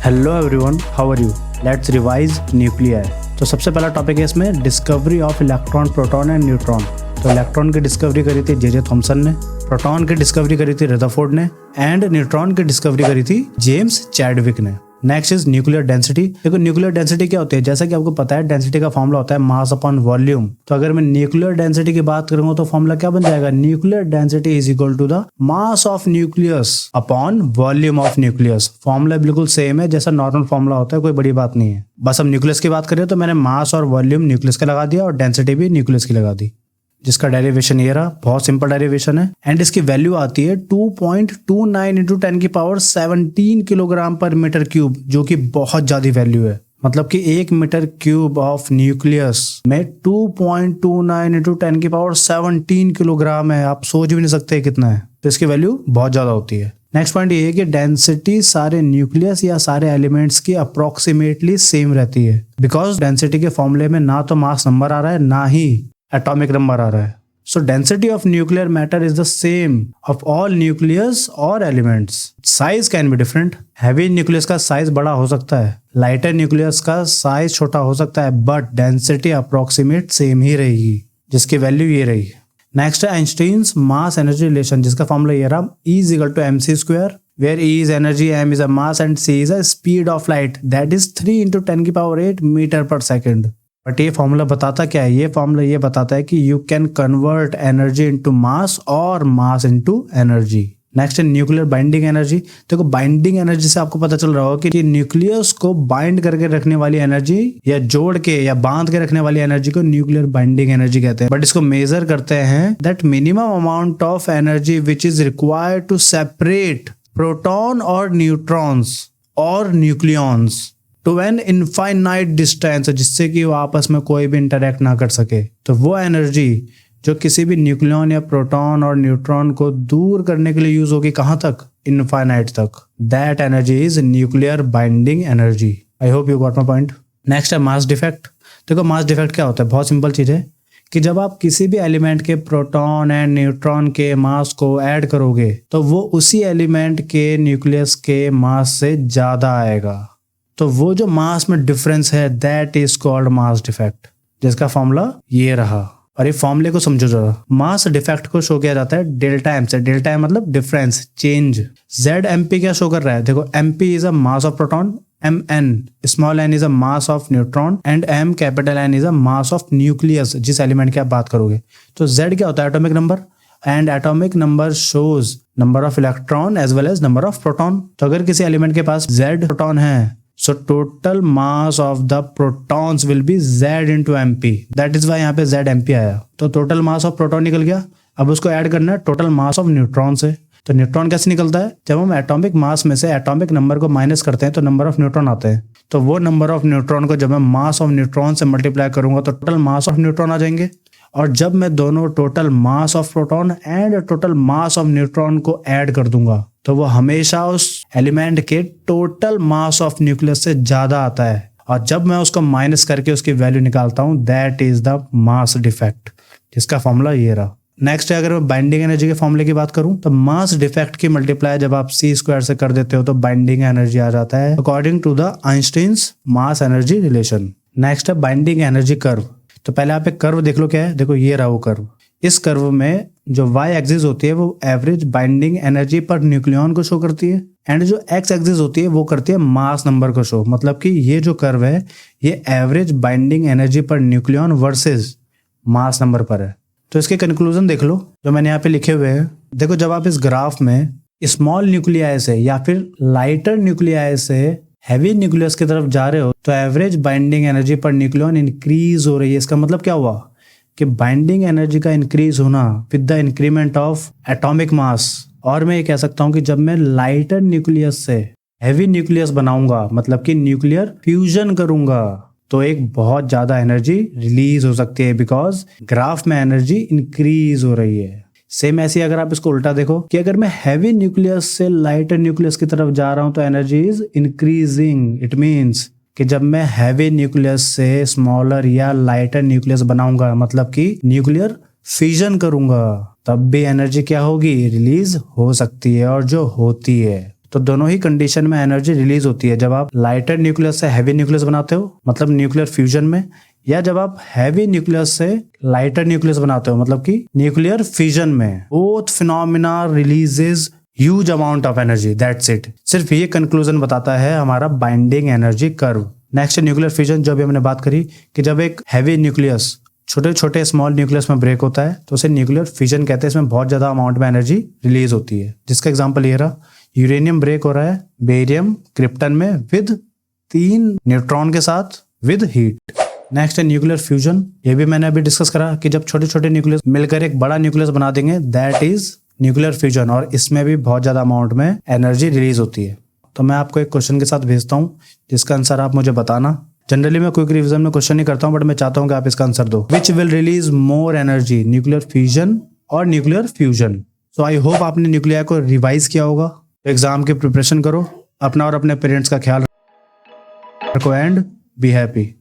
Hello everyone, how are you? Let's revise nuclear. तो सबसे पहला टॉपिक है इसमें discovery of electron, proton and neutron. तो इलेक्ट्रॉन की डिस्कवरी करी थी जे थॉमसन ने, प्रोटॉन की डिस्कवरी करी थी रदरफोर्ड ने एंड न्यूट्रॉन की डिस्कवरी करी थी जेम्स चैडविक ने। Next is nuclear density. देखो न्यूक्लियर डेंसिटी क्या होती है, जैसा कि आपको पता है डेंसिटी का फॉर्मूला होता है मास अपॉन वॉल्यूम। तो अगर मैं न्यूक्लियर डेंसिटी की बात करूंगा तो फॉर्मूला क्या बन जाएगा, nuclear density is equal to the mass of nucleus upon volume of nucleus. Formula बिल्कुल सेम है जैसा नॉर्मल फॉर्मूला होता है, कोई बड़ी बात नहीं है। बस हम न्यूक्लियस की बात करें तो मैंने मास और वॉल्यूम न्यूक्लियस का लगा दिया और डेंसिटी भी न्यूक्लियस की लगा दी, जिसका डेरिवेशन ये रहा। बहुत सिंपल डेरिवेशन है एंड इसकी वैल्यू आती है 2.29 इंटू 10 की पावर 17 किलोग्राम पर मीटर क्यूब, जो कि बहुत ज्यादा वैल्यू है। मतलब कि 1 मीटर क्यूब ऑफ न्यूक्लियस में 2.29 इंटू 10 की पावर 17 किलोग्राम है। आप सोच भी नहीं सकते कितना है, तो इसकी वैल्यू बहुत ज्यादा होती है। नेक्स्ट पॉइंट ये है कि डेंसिटी सारे न्यूक्लियस या सारे एलिमेंट्स की अप्रोक्सीमेटली सेम रहती है, बिकॉज डेंसिटी के फॉर्मूले में ना तो मास नंबर आ रहा है ना ही एटॉमिक नंबर आ रहा है। So density of nuclear matter is the same of all nucleus और elements. Size can be different. Heavy nucleus का साइज बड़ा हो सकता है, लाइटर न्यूक्लियस का साइज छोटा हो सकता है, बट डेंसिटी अप्रोक्सीमेट सेम ही रहेगी, जिसकी वैल्यू ये रही। नेक्स्ट है आइंस्टाइन्स मास एनर्जी रिलेशन, जिसका फॉर्मूला ये रहा E is equal to mc square, where E is energy, m is a mass and c is a speed of light, that is 3 into 10 की power 8 metre पर second. But ये formula बताता क्या है, ये फॉर्मूला ये बताता है कि you can convert energy into mass और मास इनटू एनर्जी। नेक्स्ट है न्यूक्लियर बाइंडिंग एनर्जी। देखो बाइंडिंग एनर्जी से आपको पता चल रहा होगा कि न्यूक्लियस को बाइंड करके रखने वाली एनर्जी या जोड़ के या बांध के रखने वाली एनर्जी को न्यूक्लियर बाइंडिंग एनर्जी कहते हैं। बट इसको मेजर करते हैं that minimum amount of energy which is required to separate proton और न्यूट्रॉन्स और nucleons to an infinite distance, जिससे कि वो आपस में कोई भी इंटरेक्ट ना कर सके। तो वो एनर्जी जो किसी भी न्यूक्लियन या प्रोटॉन और न्यूट्रॉन को दूर करने के लिए यूज होगी, कहां तक, इनफाइनाइट तक, that energy is nuclear binding energy. I hope you got my point. Next है मास डिफेक्ट। देखो मास डिफेक्ट क्या होता है, बहुत सिंपल चीज है कि जब आप किसी भी एलिमेंट के प्रोटॉन एंड न्यूट्रॉन के मास को ऐड करोगे तो वो उसी एलिमेंट के न्यूक्लियस के मास से ज्यादा आएगा। तो वो जो मास में डिफरेंस है that is called mass defect, जिसका फॉर्मूला ये रहा। और ये फॉर्मूले को समझो जरा। मास डिफेक्ट को शो किया जाता है डेल्टा एम से। डेल्टा एम मतलब difference, change. Z M P क्या शो कर रहा है, देखो M P is a mass of proton, M N small N is a mass of neutron and M capital N is a mass of nucleus, जिस element की आप बात करोगे। तो जेड क्या होता है, atomic number, and atomic number shows number of electron as well as number of proton. तो अगर किसी एलिमेंट के पास जेड प्रोटॉन है, so total mass of the protons will be Z into MP, that is why यहाँ पे Z MP आया। तो total mass of proton निकल गया, अब उसको ऐड करना है total mass of neutron से। तो न्यूट्रॉन कैसे निकलता है, जब हम एटॉमिक मास में से एटॉमिक नंबर को माइनस करते हैं तो नंबर ऑफ न्यूट्रॉन आते हैं। तो वो नंबर ऑफ न्यूट्रॉन को जब मैं मास ऑफ न्यूट्रॉन से मल्टीप्लाई करूंगा तो टोटल मास ऑफ न्यूट्रॉन आ जाएंगे। और जब मैं दोनों total mass of proton and total mass of neutron को ऐड कर दूंगा तो वो हमेशा उस एलिमेंट के टोटल मास ऑफ न्यूक्लियस से ज्यादा आता है। और जब मैं उसको माइनस करके उसकी वैल्यू निकालता हूं that is the mass defect, जिसका फॉर्मूला ये रहा। नेक्स्ट है, अगर मैं बाइंडिंग एनर्जी के फॉर्मूले की बात करूं तो मास डिफेक्ट की मल्टीप्लाई जब आप सी स्क्वायर से कर देते हो तो बाइंडिंग एनर्जी आ जाता है according to the Einstein's mass energy relation. Next है बाइंडिंग एनर्जी कर्व। तो पहले आप एक कर्व देख लो क्या है, देखो ये रहा वो कर्व। इस कर्व में जो y एक्सिस होती है वो average binding energy per nucleon को शो करती है एंड जो x एक्सिस होती है वो करती है मास नंबर को शो। मतलब कि ये जो कर्व है ये average binding energy per nucleon versus mass number पर है। तो इसके कंक्लूजन देख लो जो मैंने यहाँ पे लिखे हुए हैं। देखो जब आप इस ग्राफ में स्मॉल न्यूक्लियाई से या फिर लाइटर न्यूक्लियाई से हैवी न्यूक्लियस की तरफ जा रहे हो तो average binding energy per nucleon increase हो रही है। इसका मतलब क्या हुआ कि बाइंडिंग एनर्जी का इंक्रीज होना with the increment of atomic mass. और मैं ये कह सकता हूं कि जब मैं लाइटर न्यूक्लियस से हैवी न्यूक्लियस बनाऊंगा, मतलब कि न्यूक्लियर फ्यूजन करूंगा, तो एक बहुत ज्यादा एनर्जी रिलीज हो सकती है बिकॉज ग्राफ में एनर्जी इंक्रीज हो रही है। सेम ऐसे अगर आप इसको उल्टा देखो कि अगर मैं हैवी न्यूक्लियस से लाइटर न्यूक्लियस की तरफ जा रहा हूं तो energy is increasing. It means कि जब मैं हैवी न्यूक्लियस से स्मॉलर या लाइटर न्यूक्लियस बनाऊंगा, मतलब कि न्यूक्लियर फ्यूजन करूंगा, तब भी एनर्जी क्या होगी, रिलीज हो सकती है और जो होती है। तो दोनों ही कंडीशन में एनर्जी रिलीज होती है। जब आप लाइटर न्यूक्लियस से हैवी न्यूक्लियस बनाते हो मतलब न्यूक्लियर फ्यूजन में, या जब आप हैवी न्यूक्लियस से लाइटर न्यूक्लियस बनाते हो मतलब कि न्यूक्लियर फिजन में। Both phenomena releases huge amount of energy, that's it. सिर्फ ये कंक्लूजन बताता है हमारा binding energy curve. Next nuclear fission, जो भी हमने बात करी कि जब एक हैवी न्यूक्लियस छोटे छोटे स्मॉल न्यूक्लियस में ब्रेक होता है तो उसे न्यूक्लियर फिजन कहते हैं। इसमें बहुत ज्यादा अमाउंट में एनर्जी रिलीज होती है, जिसका एग्जांपल ये रहा, यूरेनियम ब्रेक हो रहा है बेरियम क्रिप्टन में विद 3 न्यूट्रॉन के साथ विद हीट। नेक्स्ट है न्यूक्लियर फ्यूजन। ये भी मैंने अभी डिस्कस करा कि जब छोटे छोटे न्यूक्लियस मिलकर एक बड़ा न्यूक्लियस बना देंगे, दैट इज न्यूक्लियर फ्यूजन, और इसमें भी बहुत ज्यादा अमाउंट में एनर्जी रिलीज होती है। तो मैं आपको एक क्वेश्चन के साथ भेजता हूँ जिसका आंसर आप मुझे बताना। जनरली मैं क्विक रिवीजन में क्वेश्चन नहीं करता हूँ, बट मैं चाहता हूँ कि आप इसका आंसर दो। Which will release more energy, nuclear fission और nuclear fusion? So I hope आपने न्यूक्लियर को रिवाइज किया होगा। एग्जाम की प्रिपरेशन करो, अपना और अपने पेरेंट्स का ख्याल रखो एंड बी हैप्पी।